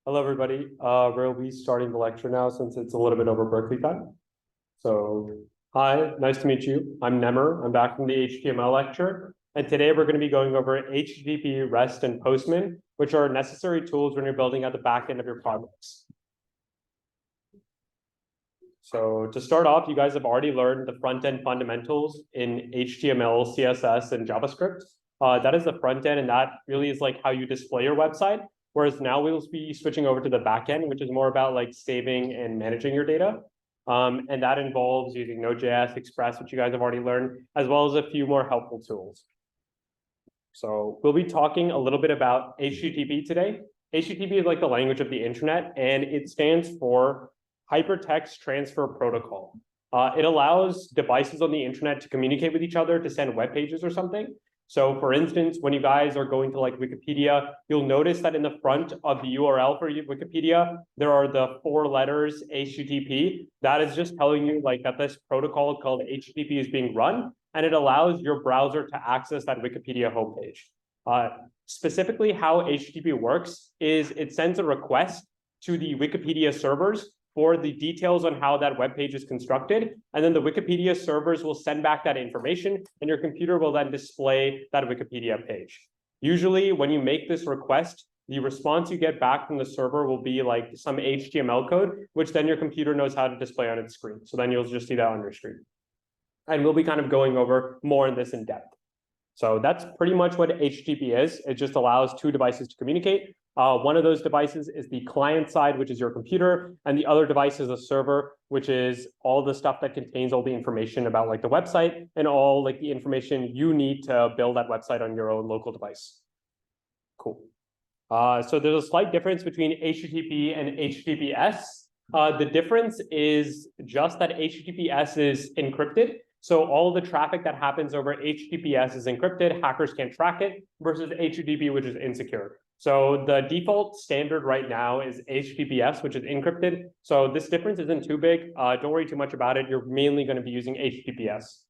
Hello, everybody. We'll be starting the lecture now since it's a little bit over Berkeley time. So, hi, nice to meet you. I'm Nemmer. I'm back from the HTML lecture. And today we're going to be going over HTTP, REST, and Postman, which are necessary tools when you're building out the back end of your projects. So to start off, you guys have already learned the front-end fundamentals in HTML, CSS, and JavaScript. That is the front end, and that really is like how you display your website. Whereas now we'll be switching over to the back end, which is more about like saving and managing your data. And that involves using Node.js, Express, which you guys have already learned, as well as a few more helpful tools. So we'll be talking a little bit about HTTP today. HTTP is like the language of the internet, and it stands for Hypertext Transfer Protocol. It allows devices on the internet to communicate with each other to send web pages or something. So for instance, when you guys are going to like Wikipedia, you'll notice that in the front of the URL for Wikipedia, there are the 4 letters HTTP. That is just telling you like that this protocol called HTTP is being run, and it allows your browser to access that Wikipedia homepage. Specifically, how HTTP works is it sends a request to the Wikipedia servers for the details on how that web page is constructed. And then the Wikipedia servers will send back that information, and your computer will then display that Wikipedia page. Usually, when you make this request, the response you get back from the server will be like some HTML code, which then your computer knows how to display on its screen. So then you'll just see that on your screen. And we'll be kind of going over more on this in depth. So that's pretty much what HTTP is. It just allows 2 devices to communicate. One of those devices is the client side, which is your computer, and the other device is a server, which is all the stuff that contains all the information about like the website and all like the information you need to build that website on your own local device. Cool. So there's a slight difference between HTTP and HTTPS. The difference is just that HTTPS is encrypted. So all the traffic that happens over HTTPS is encrypted. Hackers can't track it versus HTTP, which is insecure. So the default standard right now is HTTPS, which is encrypted. So this difference isn't too big. Don't worry too much about it. You're mainly going to be using HTTPS.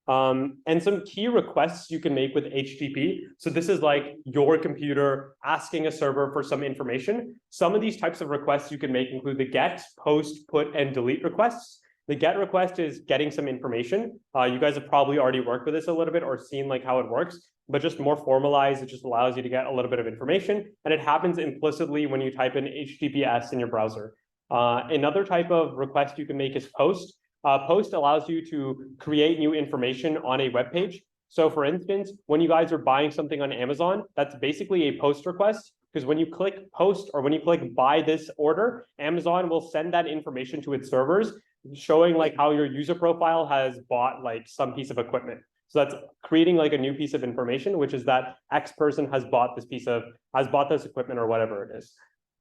And some key requests you can make with HTTP. So this is like your computer asking a server for some information. Some of these types of requests you can make include the get, post, put, and delete requests. The get request is getting some information. You guys have probably already worked with this a little bit or seen like how it works, but just more formalized, it just allows you to get a little bit of information. And it happens implicitly when you type in HTTPS in your browser. Another type of request you can make is post. Post allows you to create new information on a web page. So for instance, when you guys are buying something on Amazon, that's basically a post request, because when you click post or when you click buy this order, Amazon will send that information to its servers, showing like how your user profile has bought like some piece of equipment. So that's creating like a new piece of information, which is that X person has bought this equipment or whatever it is.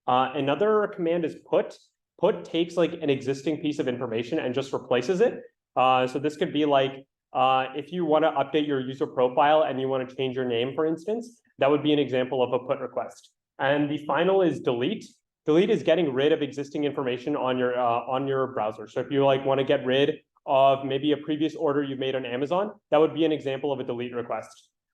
Another command is put. Put takes like an existing piece of information and just replaces it. So this could be like, if you want to update your user profile and you want to change your name, for instance, that would be an example of a put request. And the final is delete. Delete is getting rid of existing information on your browser. So if you like want to get rid of maybe a previous order you made on Amazon, that would be an example of a delete request.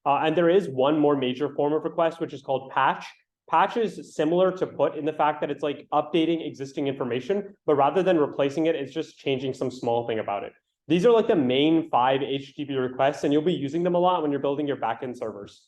And there is one more major form of request, which is called patch. Patch is similar to put in the fact that it's like updating existing information, but rather than replacing it, it's just changing some small thing about it. These are like the main 5 HTTP requests, and you'll be using them a lot when you're building your backend servers.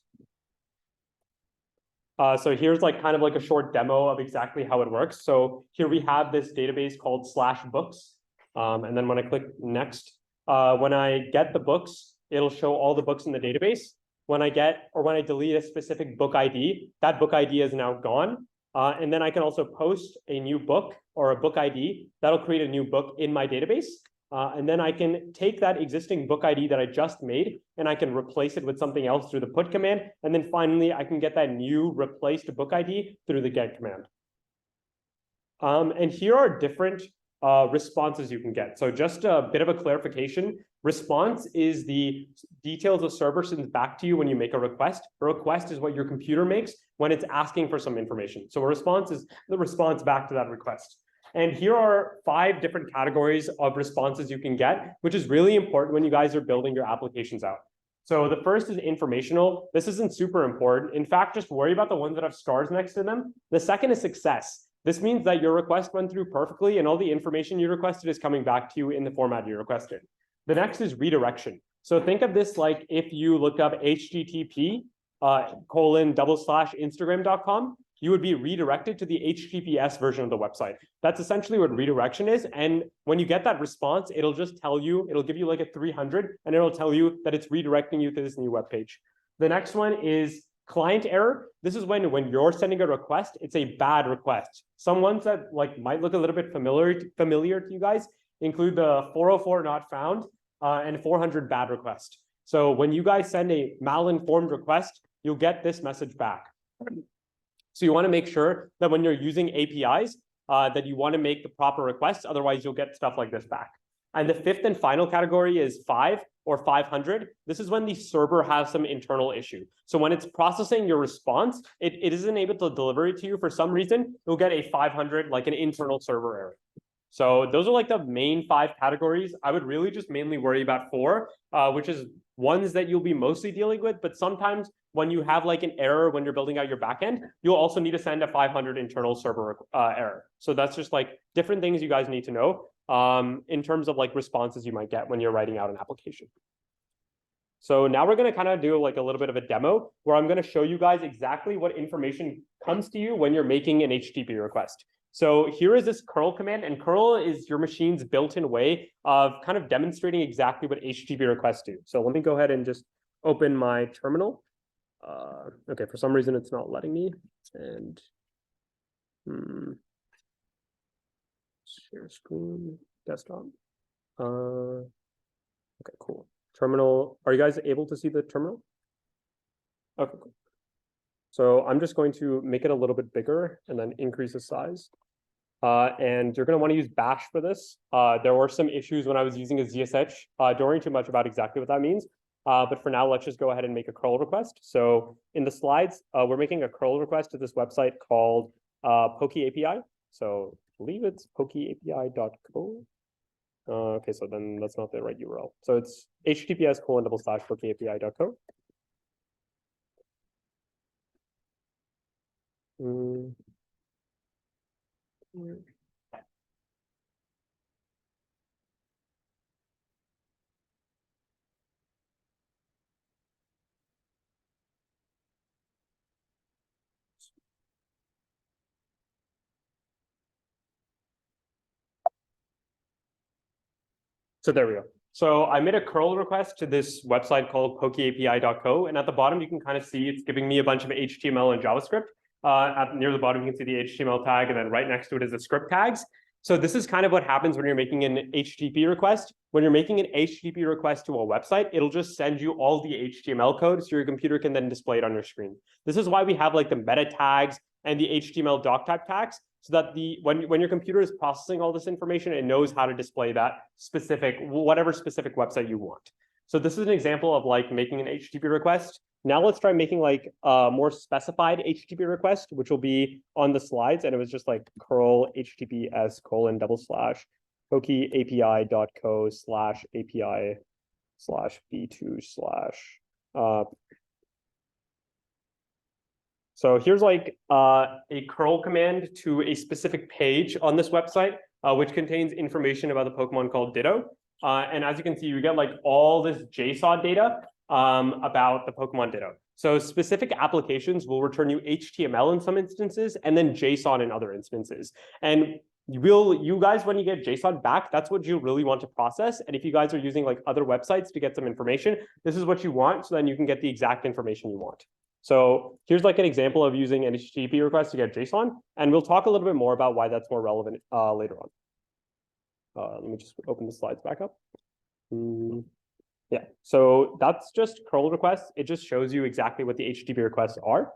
So here's like kind of like a short demo of exactly how it works. So here we have this database called /books. And then when I click next, when I get the books, it'll show all the books in the database. When I delete a specific book ID, that book ID is now gone. And then I can also post a new book or a book ID that'll create a new book in my database. And then I can take that existing book ID that I just made and I can replace it with something else through the put command. And then finally, I can get that new replaced book ID through the get command. And here are different responses you can get. So just a bit of a clarification. Response is the details the server sends back to you when you make a request. A request is what your computer makes when it's asking for some information. So a response is the response back to that request. And here are 5 different categories of responses you can get, which is really important when you guys are building your applications out. So the first is informational. This isn't super important. In fact, just worry about the ones that have stars next to them. The second is success. This means that your request went through perfectly and all the information you requested is coming back to you in the format you requested. The next is redirection. So think of this like if you looked up http://instagram.com, you would be redirected to the HTTPS version of the website. That's essentially what redirection is. And when you get that response, it'll just tell you, it'll give you like a 300 and it'll tell you that it's redirecting you to this new web page. The next one is client error. This is when you're sending a request, it's a bad request. Some ones that like might look a little bit familiar to you guys include the 404 not found and 400 bad request. So when you guys send a malinformed request, you'll get this message back. So you want to make sure that when you're using APIs, that you want to make the proper requests. Otherwise, you'll get stuff like this back. And the fifth and final category is 5 or 500. This is when the server has some internal issue. So when it's processing your response, it isn't able to deliver it to you for some reason. You'll get a 500, like an internal server error. So those are like the main 5 categories. I would really just mainly worry about 4, which is ones that you'll be mostly dealing with. But sometimes when you have like an error when you're building out your backend, you'll also need to send a 500 internal server error. So that's just like different things you guys need to know in terms of like responses you might get when you're writing out an application. So now we're going to kind of do like a little bit of a demo where I'm going to show you guys exactly what information comes to you when you're making an HTTP request. So here is this curl command, and curl is your machine's built-in way of kind of demonstrating exactly what HTTP requests do. So let me go ahead and just open my terminal. Okay, for some reason it's not letting me. And share screen, desktop. Okay, cool. Terminal. Are you guys able to see the terminal? Okay, cool. So I'm just going to make it a little bit bigger and then increase the size. And you're going to want to use bash for this. There were some issues when I was using a ZSH. Don't worry too much about exactly what that means. But for now, let's just go ahead and make a curl request. So in the slides, we're making a curl request to this website called Pokey API. So I believe it's pokyapi.co. Okay, so then that's not the right URL. So it's https://pokyapi.co. So there we go. So I made a curl request to this website called pokyapi.co. And at the bottom, you can kind of see it's giving me a bunch of HTML and JavaScript. Near the bottom, you can see the HTML tag, and then right next to it is the script tags. So this is kind of what happens when you're making an HTTP request. When you're making an HTTP request to a website, it'll just send you all the HTML code so your computer can then display it on your screen. This is why we have like the meta tags and the HTML doc type tags, so that when your computer is processing all this information, it knows how to display that specific, whatever specific website you want. So this is an example of like making an HTTP request. Now let's try making like a more specified HTTP request, which will be on the slides. And it was just like curl https://pokyapi.co/API/v2/ So here's like a curl command to a specific page on this website, which contains information about the Pokemon called Ditto. And as you can see, you get like all this JSON data about the Pokemon Ditto. So specific applications will return you HTML in some instances and then JSON in other instances. And you guys, when you get JSON back, that's what you really want to process. And if you guys are using like other websites to get some information, this is what you want, so then you can get the exact information you want. So here's like an example of using an HTTP request to get JSON, and we'll talk a little bit more about why that's more relevant later on. Let me just open the slides back up. Yeah, so that's just curl requests. It just shows you exactly what the HTTP requests are.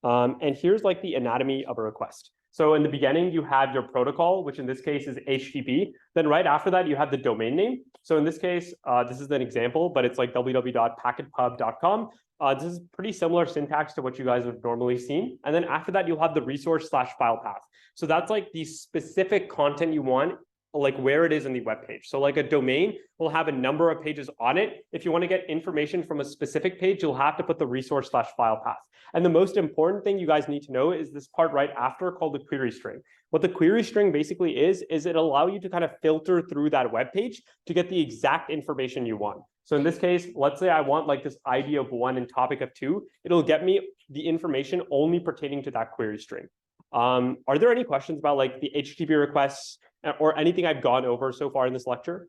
And here's like the anatomy of a request. So in the beginning, you have your protocol, which in this case is HTTP. Then right after that, you have the domain name. So in this case, this is an example, but it's like www.packetpub.com. This is pretty similar syntax to what you guys have normally seen. And then after that, you'll have the resource/file path. So that's like the specific content you want like where it is in the web page. So like a domain will have a number of pages on it. If you want to get information from a specific page, you'll have to put the resource/file path. And the most important thing you guys need to know is this part right after called the query string. What the query string basically is it allows you to kind of filter through that web page to get the exact information you want. So in this case, let's say I want like this ID of 1 and topic of 2. It'll get me the information only pertaining to that query string. Are there any questions about like the HTTP requests or anything I've gone over so far in this lecture?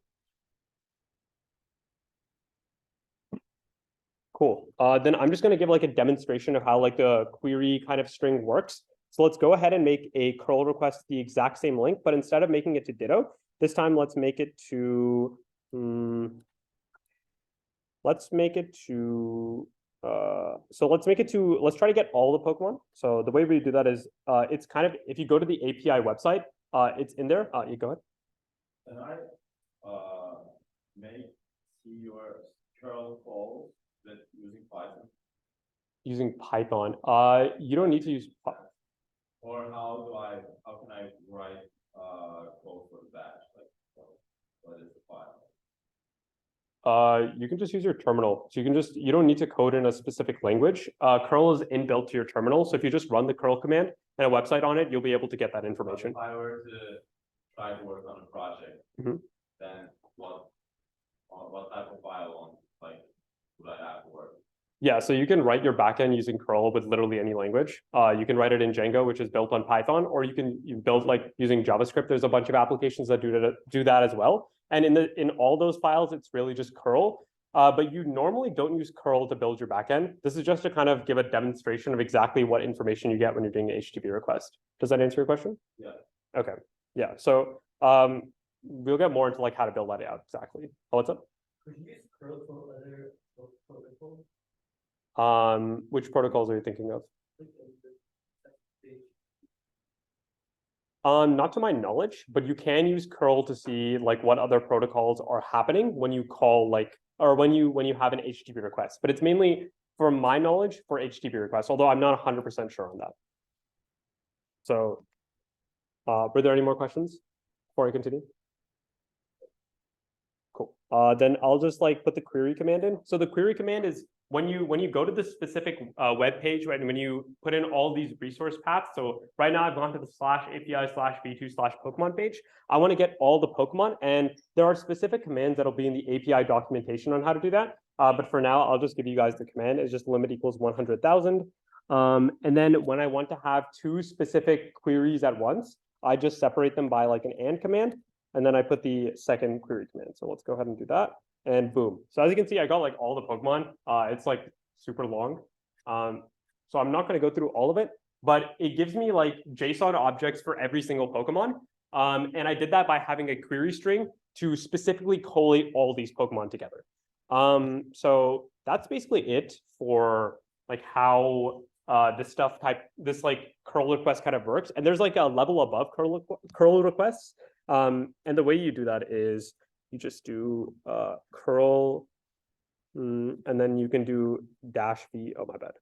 Cool. Then I'm just going to give like a demonstration of how like the query kind of string works. So let's go ahead and make a curl request the exact same link, but instead of making it to Ditto, this time let's make it to let's try to get all the Pokemon. So the way we do that is it's kind of, if you go to the API website, it's in there. You go ahead. Can I see your curl calls with using Python? Using Python. You don't need to use Python. Or how can I write code for the batch? Like what is the file? You can just use your terminal. So you don't need to code in a specific language. Curl is inbuilt to your terminal. So if you just run the curl command and a website on it, you'll be able to get that information. If I were to try to work on a project, then what type of file would I have to work? Yeah, so you can write your backend using curl with literally any language. You can write it in Django, which is built on Python, or you build like using JavaScript. There's a bunch of applications that do that as well. And in all those files, it's really just curl. But you normally don't use curl to build your backend. This is just to kind of give a demonstration of exactly what information you get when you're doing an HTTP request. Does that answer your question? Yeah. Okay. Yeah. So we'll get more into like how to build that out exactly. Oh, what's up? Could you use curl for other protocols? Which protocols are you thinking of? Not to my knowledge, but you can use curl to see like what other protocols are happening when you call when you have an HTTP request. But it's mainly, from my knowledge, for HTTP requests, although I'm not 100% sure on that. So were there any more questions before I continue? Cool. Then I'll just like put the query command in. So the query command is when you go to the specific web page, right, and when you put in all these resource paths. So right now I've gone to the /API/v2/Pokemon page. I want to get all the Pokemon, and there are specific commands that'll be in the API documentation on how to do that. But for now, I'll just give you guys the command. It's just limit equals 100,000. And then when I want to have two specific queries at once, I just separate them by like an AND command, and then I put the second query command. So let's go ahead and do that. And boom. So as you can see, I got like all the Pokemon. It's like super long. So I'm not going to go through all of it, but it gives me like JSON objects for every single Pokemon. And I did that by having a query string to specifically collate all these Pokemon together. So that's basically it for like how this like curl request kind of works. And there's like a level above curl requests. And the way you do that is you just do curl, and then you can do -v. Oh, my bad.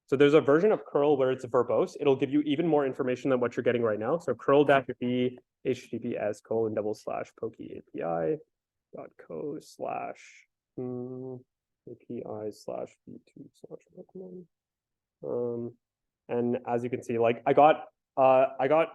So there's a version of curl where it's verbose. It'll give you even more information than what you're getting right now. So curl -v https://API.co/API/v2/Pokemon. And as you can see, like I got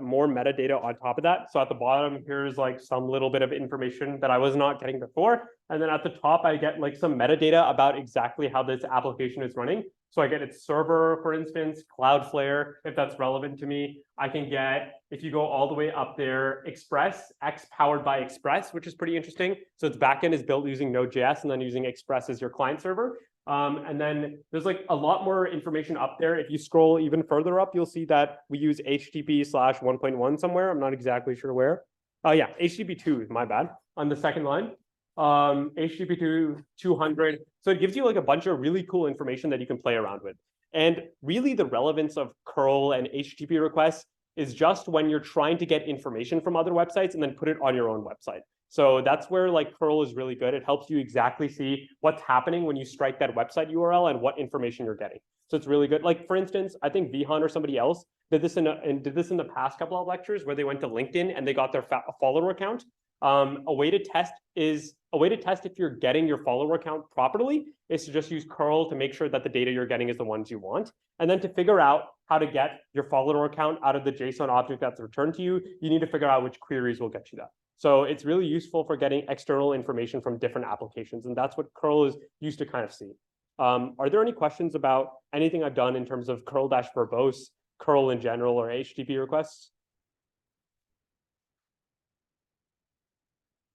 more metadata on top of that. So at the bottom, here's like some little bit of information that I was not getting before. And then at the top, I get like some metadata about exactly how this application is running. So I get its server, for instance, Cloudflare, if that's relevant to me. I can get, if you go all the way up there, Express, X powered by Express, which is pretty interesting. So its backend is built using Node.js and then using Express as your client server. And then there's like a lot more information up there. If you scroll even further up, you'll see that we use HTTP/1.1 somewhere. I'm not exactly sure where. Oh yeah, HTTP2, my bad, on the second line. HTTP2 200. So it gives you like a bunch of really cool information that you can play around with. And really the relevance of curl and HTTP requests is just when you're trying to get information from other websites and then put it on your own website. So that's where like curl is really good. It helps you exactly see what's happening when you strike that website URL and what information you're getting. So it's really good. Like for instance, I think Vihan or somebody else, did this in the past couple of lectures where they went to LinkedIn and they got their follower account. A way to test if you're getting your follower account properly is to just use curl to make sure that the data you're getting is the ones you want. And then to figure out how to get your follower account out of the JSON object that's returned to you, you need to figure out which queries will get you that. So it's really useful for getting external information from different applications. And that's what curl is used to kind of see. Are there any questions about anything I've done in terms of curl-verbose, curl in general, or HTTP requests?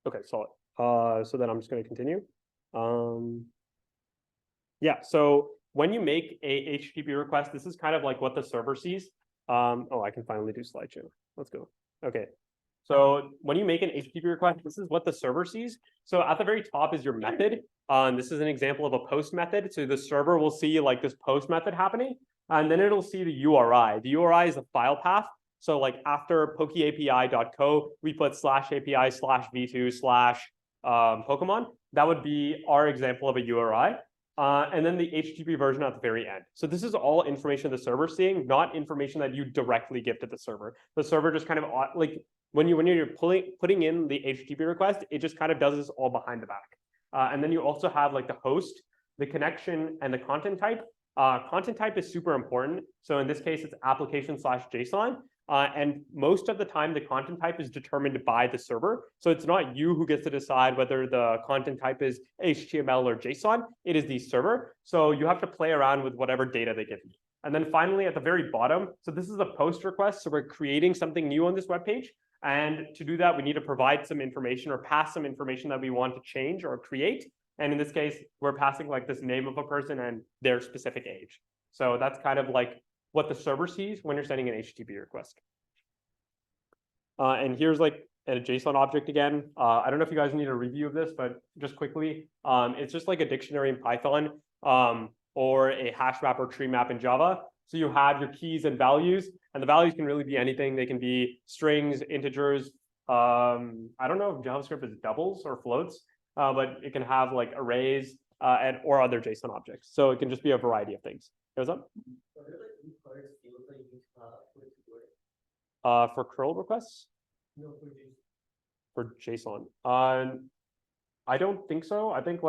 Okay, solid. So then I'm just going to continue. Yeah, so when you make a HTTP request, this is kind of like what the server sees. Oh, I can finally do slideshow. Let's go. Okay. So when you make an HTTP request, this is what the server sees. So at the very top is your method. This is an example of a post method. So the server will see like this post method happening, and then it'll see the URI. The URI is a file path. So like after pokeapi.co, we put /API/v2/Pokemon. That would be our example of a URI. And then the HTTP version at the very end. So this is all information the server's seeing, not information that you directly give to the server. The server just kind of like when you're putting in the HTTP request, it just kind of does this all behind the back. And then you also have like the host, the connection, and the content type. Content type is super important. So in this case, it's application/JSON. And most of the time, the content type is determined by the server. So it's not you who gets to decide whether the content type is HTML or JSON. It is the server. So you have to play around with whatever data they give you. And then finally, at the very bottom, so this is a post request. So we're creating something new on this web page. And to do that, we need to provide some information or pass some information that we want to change or create. And in this case, we're passing like this name of a person and their specific age. So that's kind of like what the server sees when you're sending an HTTP request. And here's like a JSON object again. I don't know if you guys need a review of this, but just quickly, it's just like a dictionary in Python or a hash map or tree map in Java. So you have your keys and values, and the values can really be anything. They can be strings, integers. I don't know if JavaScript is doubles or floats, but it can have like arrays or other JSON objects. So it can just be a variety of things. Goes up. For curl requests? No, for JSON. I don't think so. I think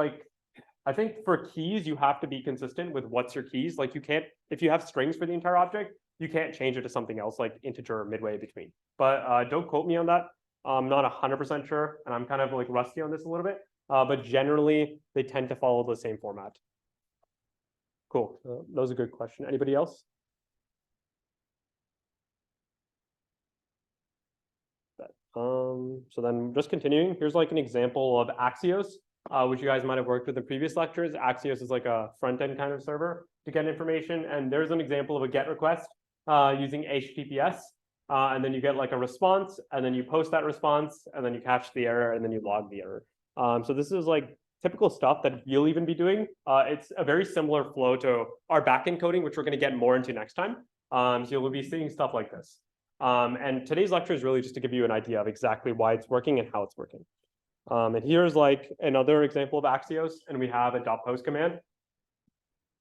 for keys, you have to be consistent with what's your keys. Like you can't, if you have strings for the entire object, you can't change it to something else like integer or midway between. But don't quote me on that. I'm not 100% sure, and I'm kind of like rusty on this a little bit. But generally, they tend to follow the same format. Cool. That was a good question. Anybody else? So then just continuing, here's like an example of Axios, which you guys might have worked with in previous lectures. Axios is like a front-end kind of server to get information. And there's an example of a GET request using HTTPS. And then you get like a response, and then you post that response, and then you catch the error, and then you log the error. So this is like typical stuff that you'll even be doing. It's a very similar flow to our backend coding, which we're going to get more into next time. So you'll be seeing stuff like this. And today's lecture is really just to give you an idea of exactly why it's working and how it's working. And here's like another example of Axios, and we have a .post command,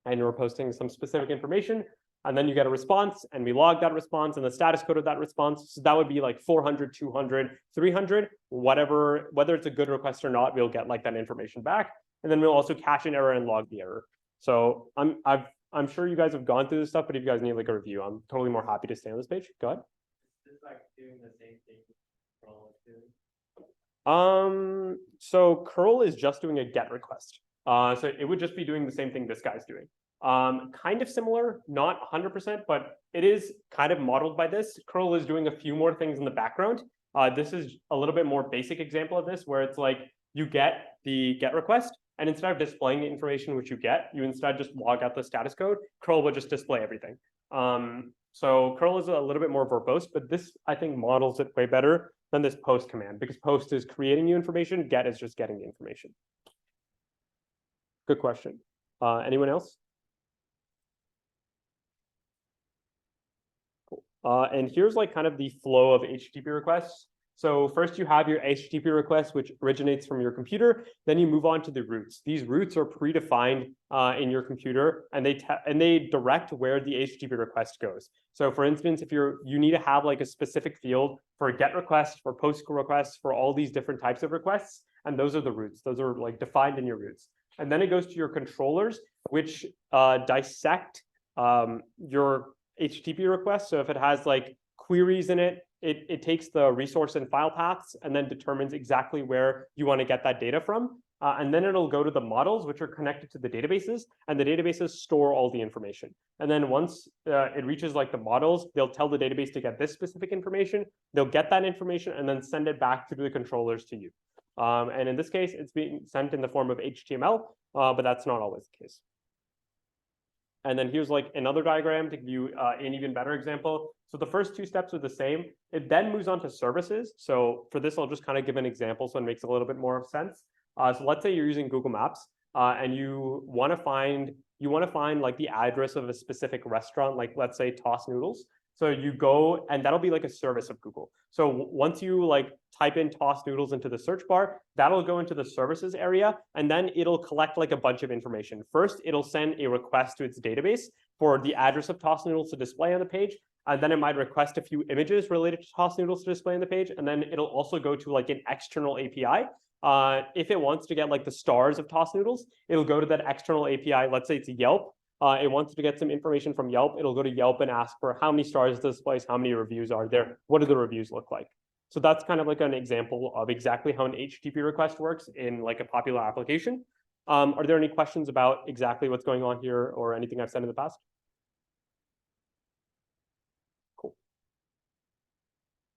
and we're posting some specific information, and then you get a response, and we log that response and the status code of that response. So that would be like 400, 200, 300, whatever, whether it's a good request or not, we'll get like that information back. And then we'll also catch an error and log the error. So I'm sure you guys have gone through this stuff, but if you guys need like a review, I'm totally more happy to stay on this page. Go ahead. It's like doing the same thing curl is doing. So curl is just doing a GET request. So it would just be doing the same thing this guy's doing. Kind of similar, not 100%, but it is kind of modeled by this. Curl is doing a few more things in the background. This is a little bit more basic example of this, where it's like you get the GET request, and instead of displaying the information which you get, you instead just log out the status code. Curl will just display everything. So curl is a little bit more verbose, but this, I think, models it way better than this post command, because post is creating new information, GET is just getting the information. Good question. Anyone else? Cool. And here's like kind of the flow of HTTP requests. So first you have your HTTP request, which originates from your computer. Then you move on to the routes. These routes are predefined in your computer, and they direct where the HTTP request goes. So for instance, if you need to have like a specific field for a GET request, for POST requests, for all these different types of requests, and those are the routes. Those are like defined in your routes. And then it goes to your controllers, which dissect your HTTP request. So if it has like queries in it, it takes the resource and file paths and then determines exactly where you want to get that data from. And then it'll go to the models, which are connected to the databases, and the databases store all the information. And then once it reaches like the models, they'll tell the database to get this specific information. They'll get that information and then send it back through the controllers to you. And in this case, it's being sent in the form of HTML, but that's not always the case. And then here's like another diagram to give you an even better example. So the first two steps are the same. It then moves on to services. So for this, I'll just kind of give an example so it makes a little bit more sense. So let's say you're using Google Maps and you want to find like the address of a specific restaurant, like let's say Toss Noodles. So you go, and that'll be like a service of Google. So once you like type in Toss Noodles into the search bar, that'll go into the services area, and then it'll collect like a bunch of information. First, it'll send a request to its database for the address of Toss Noodles to display on the page. And then it might request a few images related to Toss Noodles to display on the page. And then it'll also go to like an external API. If it wants to get like the stars of Toss Noodles, it'll go to that external API. Let's say it's Yelp. It wants to get some information from Yelp. It'll go to Yelp and ask for how many stars this place, how many reviews are there, what do the reviews look like? So that's kind of like an example of exactly how an HTTP request works in like a popular application. Are there any questions about exactly what's going on here or anything I've said in the past? Cool.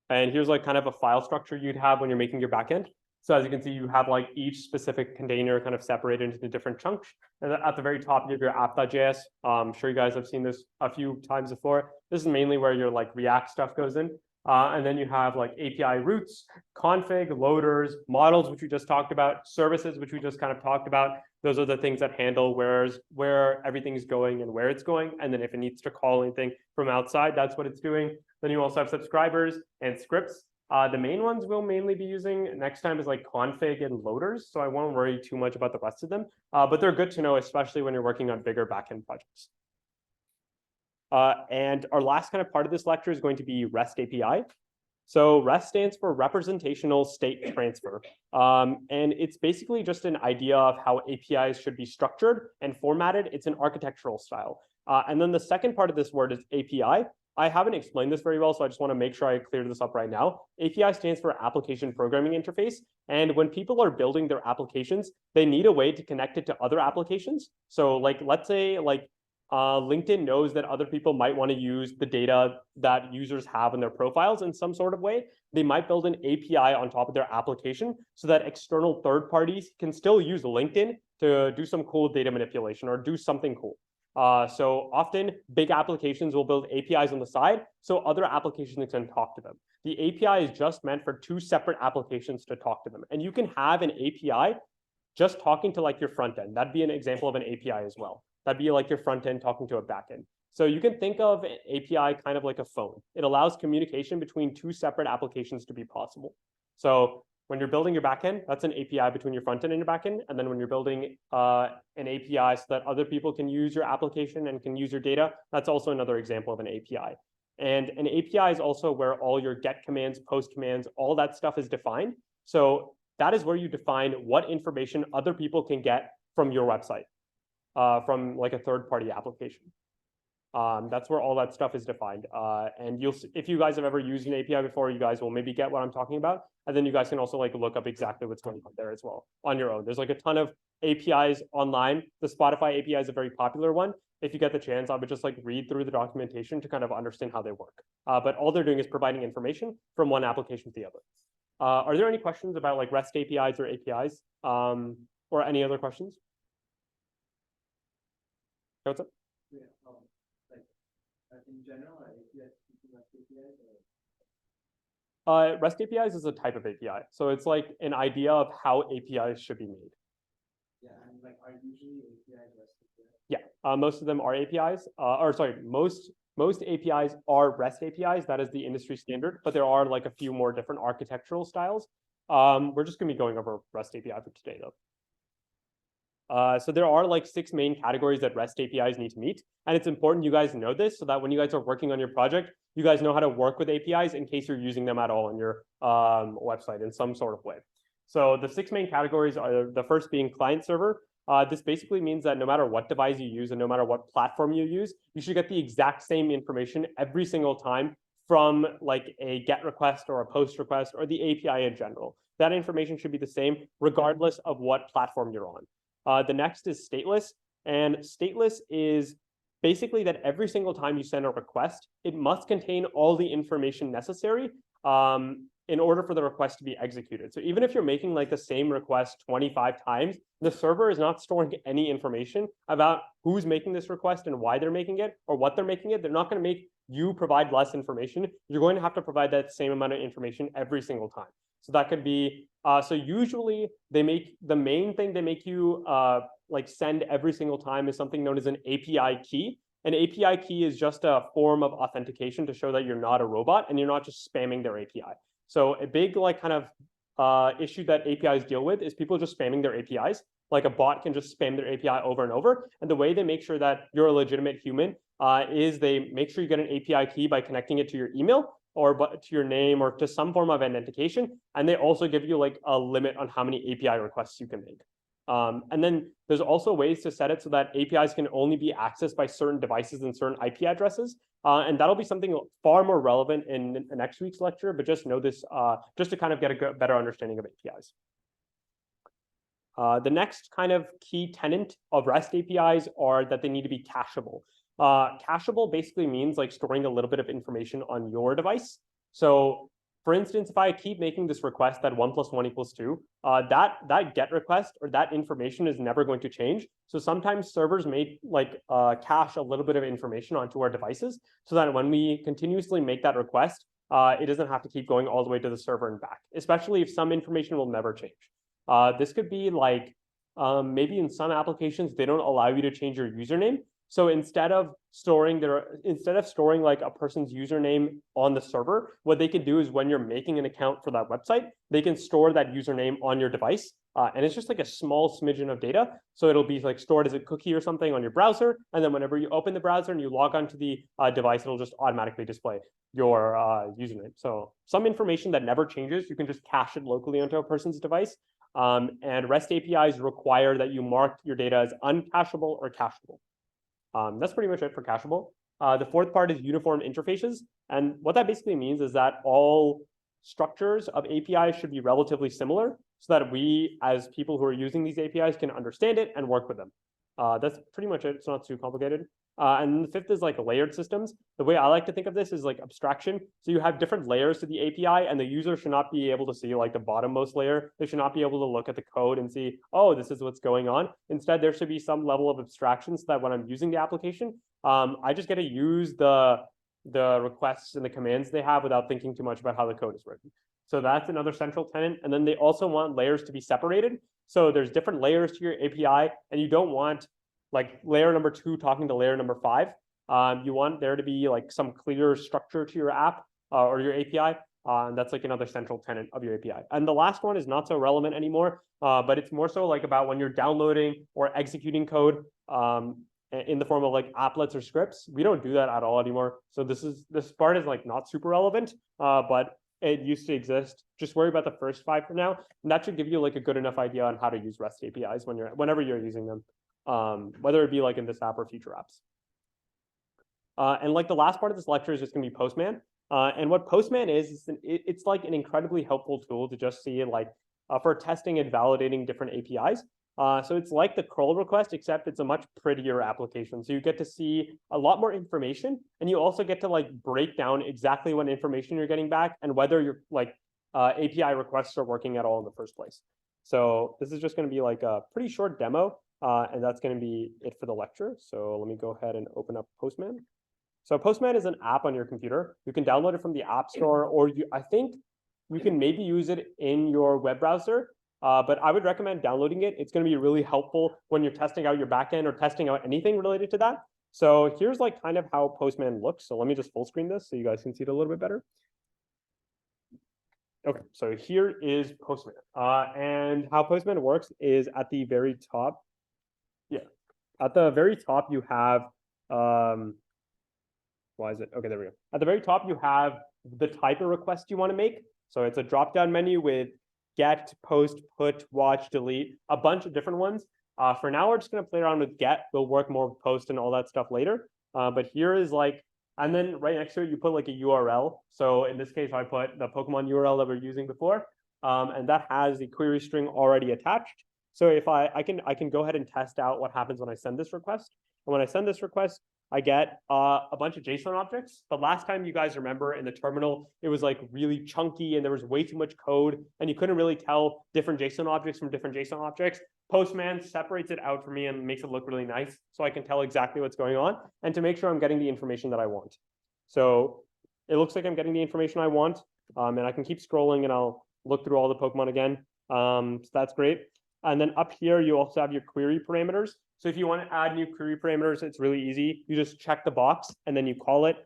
And here's like kind of a file structure you'd have when you're making your backend. So as you can see, you have like each specific container kind of separated into different chunks. And at the very top, you have your app.js. I'm sure you guys have seen this a few times before. This is mainly where your like React stuff goes in. And then you have like API routes, config, loaders, models, which we just talked about, services, which we just kind of talked about. Those are the things that handle where everything's going and where it's going. And then if it needs to call anything from outside, that's what it's doing. Then you also have subscribers and scripts. The main ones we'll mainly be using next time is like config and loaders. So I won't worry too much about the rest of them, but they're good to know, especially when you're working on bigger backend projects. And our last kind of part of this lecture is going to be REST API. So REST stands for Representational State Transfer. And it's basically just an idea of how APIs should be structured and formatted. It's an architectural style. And then the second part of this word is API. I haven't explained this very well, so I just want to make sure I clear this up right now. API stands for Application Programming Interface. And when people are building their applications, they need a way to connect it to other applications. So like, let's say like LinkedIn knows that other people might want to use the data that users have in their profiles in some sort of way. They might build an API on top of their application so that external third parties can still use LinkedIn to do some cool data manipulation or do something cool. So often big applications will build APIs on the side so other applications can talk to them. The API is just meant for two separate applications to talk to them. And you can have an API just talking to like your front end. That'd be an example of an API as well. That'd be like your front end talking to a back end. So you can think of an API kind of like a phone. It allows communication between two separate applications to be possible. So when you're building your backend, that's an API between your front end and your backend. And then when you're building an API so that other people can use your application and can use your data, that's also another example of an API. And an API is also where all your get commands, post commands, all that stuff is defined. So that is where you define what information other people can get from your website, from like a third-party application. That's where all that stuff is defined. And if you guys have ever used an API before, you guys will maybe get what I'm talking about. And then you guys can also like look up exactly what's going on there as well on your own. There's like a ton of APIs online. The Spotify API is a very popular one. If you get the chance, I would just like read through the documentation to kind of understand how they work. But all they're doing is providing information from one application to the other. Are there any questions about like REST APIs or APIs or any other questions? What's up? Yeah, like in general, APIs, REST APIs, or REST APIs is a type of API. So it's like an idea of how APIs should be made. yeah, and like are usually APIs REST APIs? Yeah, most of them are APIs, or sorry, most most APIs are REST APIs. That is the industry standard, but there are like a few more different architectural styles. We're just gonna be going over REST API for today though. So there are like 6 main categories that REST APIs need to meet. And it's important you guys know this so that when you guys are working on your project, you guys know how to work with APIs in case you're using them at all on your website in some sort of way. So the 6 main categories are the first being client server. This basically means that no matter what device you use and no matter what platform you use, you should get the exact same information every single time from like a GET request or a POST request or the API in general. That information should be the same regardless of what platform you're on. The next is stateless, and stateless is basically that every single time you send a request, it must contain all the information necessary in order for the request to be executed. So even if you're making like the same request 25 times, the server is not storing any information about who's making this request and why they're making it or what they're making it. They're not going to make you provide less information. You're going to have to provide that same amount of information every single time. So that could be, so usually they make, the main thing they make you like send every single time is something known as an API key. An API key is just a form of authentication to show that you're not a robot and you're not just spamming their API. So a big like kind of issue that APIs deal with is people just spamming their APIs. Like a bot can just spam their API over and over. And the way they make sure that you're a legitimate human is they make sure you get an API key by connecting it to your email or to your name or to some form of authentication. And they also give you like a limit on how many API requests you can make. And then there's also ways to set it so that APIs can only be accessed by certain devices and certain IP addresses. And that'll be something far more relevant in next week's lecture, but just know this just to kind of get a better understanding of APIs. The next kind of key tenet of REST APIs are that they need to be cacheable. Cacheable basically means like storing a little bit of information on your device. So for instance, if I keep making this request that 1 + 1 = 2, that GET request or that information is never going to change. So sometimes servers may like cache a little bit of information onto our devices so that when we continuously make that request, it doesn't have to keep going all the way to the server and back, especially if some information will never change. This could be like maybe in some applications, they don't allow you to change your username. So instead of storing like a person's username on the server, what they can do is when you're making an account for that website, they can store that username on your device. And it's just like a small smidgen of data. So it'll be like stored as a cookie or something on your browser. And then whenever you open the browser and you log onto the device, it'll just automatically display your username. So some information that never changes, you can just cache it locally onto a person's device. And REST APIs require that you mark your data as uncacheable or cacheable. That's pretty much it for cacheable. The fourth part is uniform interfaces. And what that basically means is that all structures of APIs should be relatively similar so that we, as people who are using these APIs, can understand it and work with them. That's pretty much it. It's not too complicated. And the fifth is like layered systems. The way I like to think of this is like abstraction. So you have different layers to the API and the user should not be able to see like the bottommost layer. They should not be able to look at the code and see, oh, this is what's going on. Instead, there should be some level of abstraction so that when I'm using the application, I just get to use the requests and the commands they have without thinking too much about how the code is written. So that's another central tenet. And then they also want layers to be separated. So there's different layers to your API and you don't want like layer number 2 talking to layer number 5. You want there to be like some clear structure to your app or your API. And that's like another central tenet of your API. And the last one is not so relevant anymore, but it's more so like about when you're downloading or executing code in the form of like applets or scripts. We don't do that at all anymore. So this part is like not super relevant, but it used to exist. Just worry about the first 5 for now. And that should give you like a good enough idea on how to use REST APIs whenever you're using them. Whether it be like in this app or future apps. And like the last part of this lecture is just going to be Postman. And what Postman is it's like an incredibly helpful tool to just see like for testing and validating different APIs. So it's like the curl request, except it's a much prettier application. So you get to see a lot more information and you also get to like break down exactly what information you're getting back and whether your like API requests are working at all in the first place. So this is just going to be like a pretty short demo. And that's going to be it for the lecture. So let me go ahead and open up Postman. So Postman is an app on your computer. You can download it from the App Store, or I think you can maybe use it in your web browser. But I would recommend downloading it. It's going to be really helpful when you're testing out your backend or testing out anything related to that. So here's like kind of how Postman looks. So let me just full screen this so you guys can see it a little bit better. Okay, so here is Postman. And how Postman works is at the very top. Yeah, at the very top you have why is it? Okay, there we go. At the very top you have the type of request you want to make. So it's a drop-down menu with get, post, put, watch, delete, a bunch of different ones. For now, we're just going to play around with get. We'll work more with post and all that stuff later. But here is like, and then right next to it, you put like a URL. So in this case, I put the Pokemon URL that we we're using before, and that has the query string already attached. So if I can go ahead and test out what happens when I send this request. And when I send this request, I get a bunch of JSON objects. But last time you guys remember in the terminal, it was like really chunky and there was way too much code and you couldn't really tell different JSON objects from different JSON objects. Postman separates it out for me and makes it look really nice so I can tell exactly what's going on and to make sure I'm getting the information that I want. So it looks like I'm getting the information I want, and I can keep scrolling and I'll look through all the Pokemon again. So that's great. And then up here, you also have your query parameters. So if you want to add new query parameters, it's really easy. You just check the box and then you call it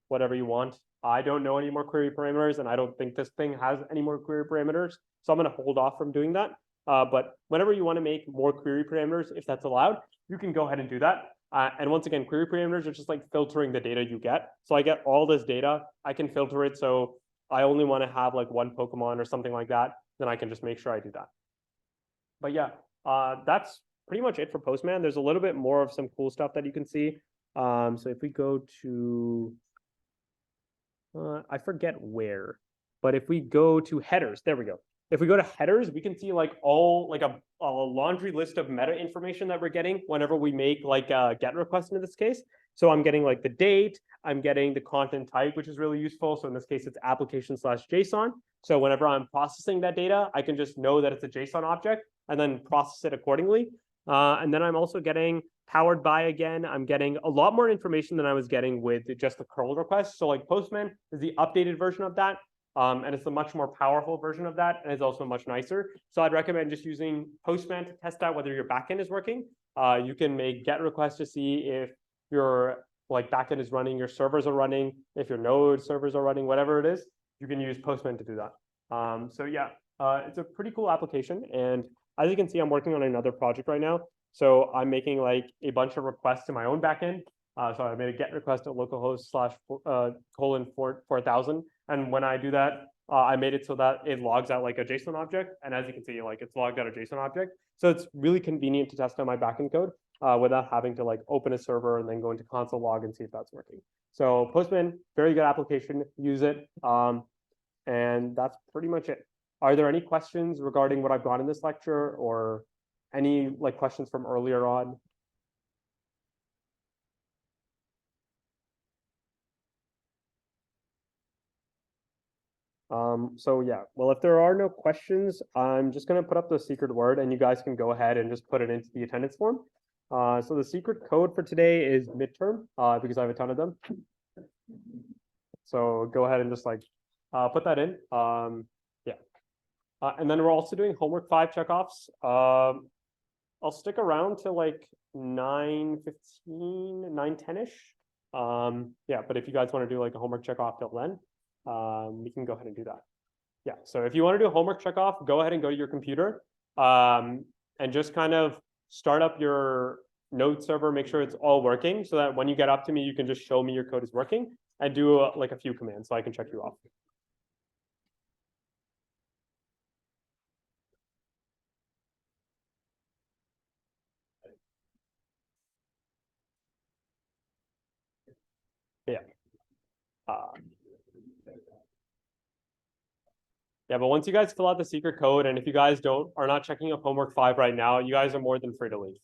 whatever you want. I don't know any more query parameters and I don't think this thing has any more query parameters. So I'm going to hold off from doing that. But whenever you want to make more query parameters, if that's allowed, you can go ahead and do that. And once again, query parameters are just like filtering the data you get. So I get all this data, I can filter it. So I only want to have like one Pokemon or something like that. Then I can just make sure I do that. But yeah, that's pretty much it for Postman. There's a little bit more of some cool stuff that you can see. So if we go to, I forget where, but if we go to headers, there we go. If we go to headers, we can see like all like a laundry list of meta information that we're getting whenever we make like a GET request in this case. So I'm getting like the date, I'm getting the content type, which is really useful. So in this case, it's application/JSON. So whenever I'm processing that data, I can just know that it's a JSON object and then process it accordingly. And then I'm also getting powered by again. I'm getting a lot more information than I was getting with just the curl request. So like Postman is the updated version of that. And it's a much more powerful version of that, and it's also much nicer. So I'd recommend just using Postman to test out whether your backend is working. You can make GET requests to see if your like backend is running, your servers are running, if your node servers are running, whatever it is, you can use Postman to do that. So yeah, it's a pretty cool application. And as you can see, I'm working on another project right now. So I'm making like a bunch of requests to my own backend. So I made a GET request at localhost /:4000. And when I do that, I made it so that it logs out like a JSON object. And as you can see, like it's logged out a JSON object. So it's really convenient to test out my backend code without having to like open a server and then go into console log and see if that's working. So Postman, very good application, use it. And that's pretty much it. Are there any questions regarding what I've got in this lecture or any like questions from earlier on? So yeah, well, if there are no questions, I'm just going to put up the secret word and you guys can go ahead and just put it into the attendance form. So the secret code for today is midterm, because I have a ton of them. So go ahead and just like put that in. Yeah. And then we're also doing homework 5 checkoffs. I'll stick around to like 9:15, 9:10-ish. Yeah, but if you guys want to do like a homework checkoff till then, we can go ahead and do that. Yeah, so if you want to do a homework checkoff, go ahead and go to your computer and just kind of start up your node server, make sure it's all working so that when you get up to me, you can just show me your code is working and do like a few commands so I can check you off. Yeah. Yeah, but once you guys fill out the secret code, and if you guys are not checking up homework 5 right now, you guys are more than free to leave.